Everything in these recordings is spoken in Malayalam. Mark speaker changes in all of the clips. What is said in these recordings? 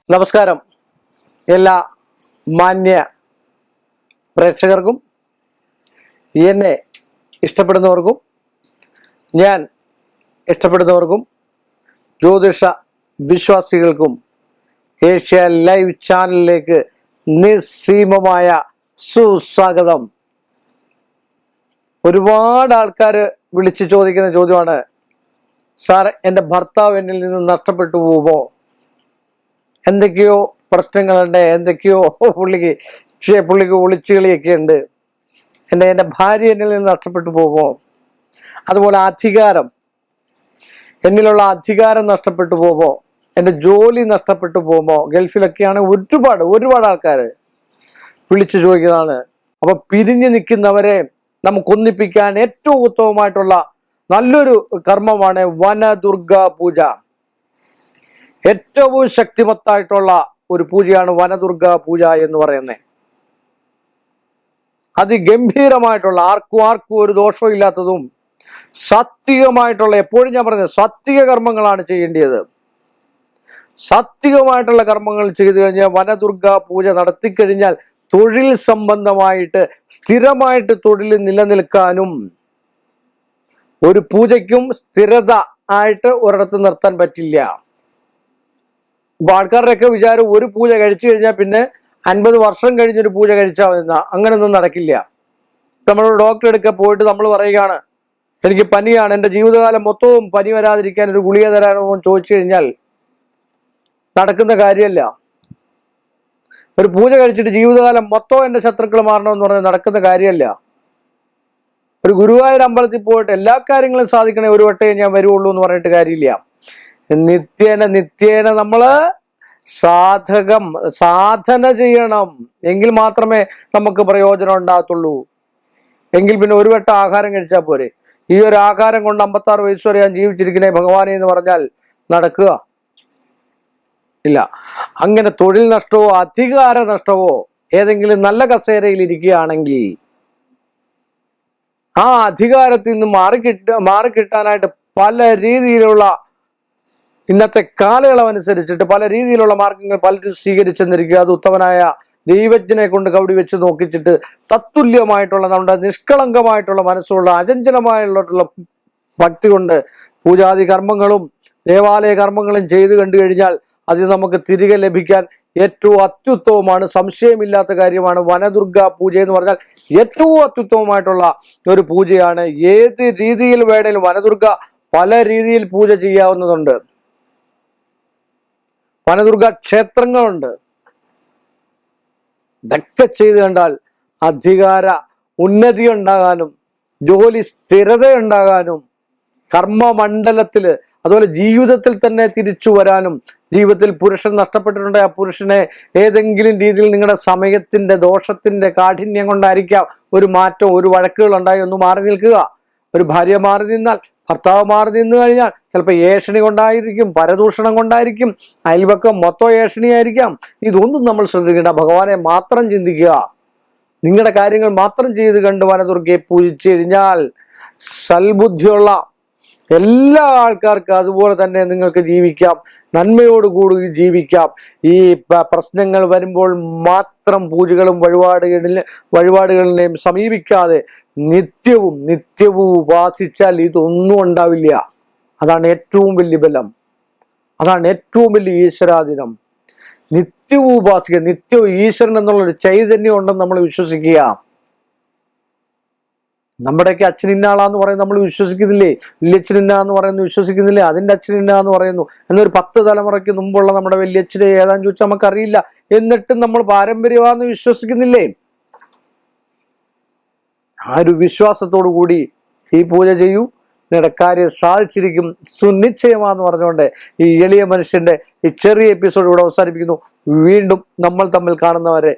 Speaker 1: നമസ്കാരം എല്ലാ മാന്യ പ്രേക്ഷകർക്കും എന്നെ ഇഷ്ടപ്പെടുന്നവർക്കും ഞാൻ ഇഷ്ടപ്പെടുന്നവർക്കും ജ്യോതിഷ വിശ്വാസികൾക്കും ഏഷ്യ ലൈവ് ചാനലിലേക്ക് നിസ്സീമമായ സുസ്വാഗതം. ഒരുപാട് ആൾക്കാർ വിളിച്ചു ചോദിക്കുന്ന ചോദ്യമാണ്, സാർ എൻ്റെ ഭർത്താവ് എന്നിൽ നിന്ന് നഷ്ടപ്പെട്ടു പോകുമോ? എന്തൊക്കെയോ പ്രശ്നങ്ങളുണ്ട്, എന്തൊക്കെയോ പുള്ളിക്ക് ഒളിച്ചുകളിയൊക്കെ ഉണ്ട്. എൻ്റെ ഭാര്യ എന്നിൽ നിന്ന് നഷ്ടപ്പെട്ടു പോകുമോ? അതുപോലെ അധികാരം, എന്നിലുള്ള അധികാരം നഷ്ടപ്പെട്ടു പോകുമോ? എൻ്റെ ജോലി നഷ്ടപ്പെട്ടു പോകുമോ? ഗൾഫിലൊക്കെയാണ് ഒരുപാട് ആൾക്കാർ വിളിച്ചു ചോദിക്കുന്നതാണ്. അപ്പൊ പിരിഞ്ഞു നിൽക്കുന്നവരെ നമുക്കൊന്നിപ്പിക്കാൻ ഏറ്റവും ഉത്തമമായിട്ടുള്ള നല്ലൊരു കർമ്മമാണ് വനദുർഗ പൂജ. ഏറ്റവും ശക്തിമത്തായിട്ടുള്ള ഒരു പൂജയാണ് വനദുർഗ പൂജ എന്ന് പറയുന്നത്. അതിഗംഭീരമായിട്ടുള്ള, ആർക്കും ഒരു ദോഷവും ഇല്ലാത്തതും സാത്വികമായിട്ടുള്ള, എപ്പോഴും ഞാൻ പറയുന്നത് സാത്വിക കർമ്മങ്ങളാണ് ചെയ്യേണ്ടത്. സാത്വികമായിട്ടുള്ള കർമ്മങ്ങൾ ചെയ്തു കഴിഞ്ഞാൽ, വനദുർഗ പൂജ നടത്തിക്കഴിഞ്ഞാൽ തൊഴിൽ സംബന്ധമായിട്ട് സ്ഥിരമായിട്ട് തൊഴിൽ നിലനിൽക്കാനും, ഒരു പൂജയ്ക്കും സ്ഥിരത ആയിട്ട് ഒരിടത്ത് നിർത്താൻ പറ്റില്ല. ഇപ്പൊ ആൾക്കാരുടെയൊക്കെ വിചാരം ഒരു പൂജ കഴിച്ചു കഴിഞ്ഞാൽ പിന്നെ 50 വർഷം കഴിഞ്ഞൊരു പൂജ കഴിച്ചാൽ മതി. അങ്ങനെയൊന്നും നടക്കില്ല. നമ്മൾ ഡോക്ടറെ അടുക്ക പോയിട്ട് നമ്മൾ പറയുകയാണ്, എനിക്ക് പനിയാണ്, എൻ്റെ ജീവിതകാലം മൊത്തവും പനി വരാതിരിക്കാൻ ഒരു ഗുളിക തരാനോ ചോദിച്ചു കഴിഞ്ഞാൽ നടക്കുന്ന കാര്യമല്ല. ഒരു പൂജ കഴിച്ചിട്ട് ജീവിതകാലം മൊത്തം എൻ്റെ ശത്രുക്കൾ മാറണമെന്ന് പറഞ്ഞാൽ നടക്കുന്ന കാര്യമല്ല. ഒരു ഗുരുവായൂർ അമ്പലത്തിൽ പോയിട്ട് എല്ലാ കാര്യങ്ങളും സാധിക്കണേ ഒരു വട്ടേ ഞാൻ വരുവുള്ളൂ എന്ന് പറഞ്ഞിട്ട് കാര്യമില്ല. നിത്യേന നമ്മള് സാധന ചെയ്യണം. എങ്കിൽ മാത്രമേ നമുക്ക് പ്രയോജനം ഉണ്ടാകത്തുള്ളൂ. എങ്കിൽ പിന്നെ ഒരു വട്ടം ആഹാരം കഴിച്ചാൽ പോരെ? ഈ ഒരു ആഹാരം കൊണ്ട് 56 വയസ്സ് വരെ ഞാൻ ജീവിച്ചിരിക്കണേ ഭഗവാനെ എന്ന് പറഞ്ഞാൽ നടക്കുക ഇല്ല. അങ്ങനെ തൊഴിൽ നഷ്ടമോ അധികാര നഷ്ടമോ, ഏതെങ്കിലും നല്ല കസേരയിൽ ഇരിക്കുകയാണെങ്കിൽ ആ അധികാരത്തിൽ നിന്ന് മാറിക്കിട്ടാനായിട്ട് പല രീതിയിലുള്ള, ഇന്നത്തെ കാലയളവനുസരിച്ചിട്ട് പല രീതിയിലുള്ള മാർഗങ്ങൾ പലരും സ്വീകരിച്ചെന്നിരിക്കുക. അത് ഉത്തമനായ ദൈവജ്ഞനെ കൊണ്ട് കവടി വെച്ച് നോക്കിച്ചിട്ട് തത്തുല്യമായിട്ടുള്ള, നമ്മുടെ നിഷ്കളങ്കമായിട്ടുള്ള മനസ്സുള്ള, അചഞ്ചലമായിട്ടുള്ള ഭക്തി കൊണ്ട് പൂജാതി കർമ്മങ്ങളും ദേവാലയ കർമ്മങ്ങളും ചെയ്തു കണ്ടു കഴിഞ്ഞാൽ അത് നമുക്ക് തിരികെ ലഭിക്കാൻ ഏറ്റവും അത്യുത്തമമാണ്. സംശയമില്ലാത്ത കാര്യമാണ്. വനദുർഗ പൂജ എന്ന് പറഞ്ഞാൽ ഏറ്റവും അത്യുത്തമമായിട്ടുള്ള ഒരു പൂജയാണ്. ഏത് രീതിയിൽ വേണേലും വനദുർഗ പല രീതിയിൽ പൂജ ചെയ്യാവുന്നതുണ്ട്. വനദുർഗ ക്ഷേത്രങ്ങളുണ്ട്. ഇതൊക്കെ ചെയ്ത് കണ്ടാൽ അധികാര ഉന്നതി ഉണ്ടാകാനും, ജോലി സ്ഥിരത ഉണ്ടാകാനും, കർമ്മമണ്ഡലത്തില്, അതുപോലെ ജീവിതത്തിൽ തന്നെ തിരിച്ചു വരാനും, ജീവിതത്തിൽ പുരുഷൻ നഷ്ടപ്പെട്ടിട്ടുണ്ടെങ്കിൽ ആ പുരുഷനെ ഏതെങ്കിലും രീതിയിൽ നിങ്ങളുടെ സമയത്തിന്റെ ദോഷത്തിന്റെ കാഠിന്യം കൊണ്ടായിരിക്കാം ഒരു മാറ്റം, ഒരു വഴക്കുകൾ ഉണ്ടായി ഒന്ന് മാറി നിൽക്കുക. ഒരു ഭാര്യ മാറി നിന്നാൽ, ഭർത്താവ് മാറി നിന്ന് കഴിഞ്ഞാൽ ചിലപ്പോൾ ഏഷണി കൊണ്ടായിരിക്കും, പരദൂഷണം കൊണ്ടായിരിക്കും, അയൽപക്കം മൊത്തം ഏഷണിയായിരിക്കാം. ഇതൊന്നും നമ്മൾ ശ്രദ്ധിക്കേണ്ട. ഭഗവാനെ മാത്രം ചിന്തിക്കുക. നിങ്ങളുടെ കാര്യങ്ങൾ മാത്രം ചെയ്ത് കണ്ട് വനദുർഗയെ പൂജിച്ചു കഴിഞ്ഞാൽ സൽബുദ്ധിയുള്ള എല്ലാ ആൾക്കാർക്കും അതുപോലെ തന്നെ നിങ്ങൾക്ക് ജീവിക്കാം, നന്മയോടുകൂടി ജീവിക്കാം. ഈ പ്രശ്നങ്ങൾ വരുമ്പോൾ മാത്രം പൂജകളും വഴിപാടുകളിനെയും സമീപിക്കാതെ നിത്യവും ഉപാസിച്ചാൽ ഇതൊന്നും ഉണ്ടാവില്ല. അതാണ് ഏറ്റവും വലിയ ബലം, അതാണ് ഏറ്റവും വലിയ ഈശ്വരാധീനം. നിത്യവും ഉപാസിക്കുക, നിത്യവും ഈശ്വരൻ എന്നുള്ളൊരു ചൈതന്യം ഉണ്ടെന്ന് നമ്മൾ വിശ്വസിക്കുക. നമ്മുടെയൊക്കെ അച്ഛൻ ഇന്ന ആളാന്ന് പറയുന്നത് നമ്മൾ വിശ്വസിക്കുന്നില്ലേ? വല്യച്ഛൻ ഇന്നാന്ന് പറയുന്നു, വിശ്വസിക്കുന്നില്ലേ? അതിൻ്റെ അച്ഛൻ ഇന്നാന്ന് പറയുന്നു. എന്നൊരു 10 തലമുറയ്ക്ക് മുമ്പുള്ള നമ്മുടെ വല്യച്ഛനെ ഏതാന്ന് ചോദിച്ചാൽ നമുക്കറിയില്ല. എന്നിട്ടും നമ്മൾ പാരമ്പര്യമാണെന്ന് വിശ്വസിക്കുന്നില്ലേ? ആ ഒരു വിശ്വാസത്തോടു കൂടി ഈ പൂജ ചെയ്യൂ, നിങ്ങളുടെ കാര്യം സാധിച്ചിരിക്കും സുനിശ്ചയമാന്ന് പറഞ്ഞുകൊണ്ട് ഈ എളിയ മനുഷ്യന്റെ ഈ ചെറിയ എപ്പിസോഡ് ഇവിടെ അവസാനിപ്പിക്കുന്നു. വീണ്ടും നമ്മൾ തമ്മിൽ കാണുന്നവരെ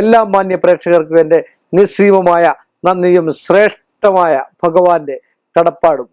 Speaker 1: എല്ലാ മാന്യ പ്രേക്ഷകർക്കും എൻ്റെ നിസ്സീമമായ നന്ദിയും ശ്രേഷ്ഠമായ ഭഗവാന്റെ കടപ്പാടും.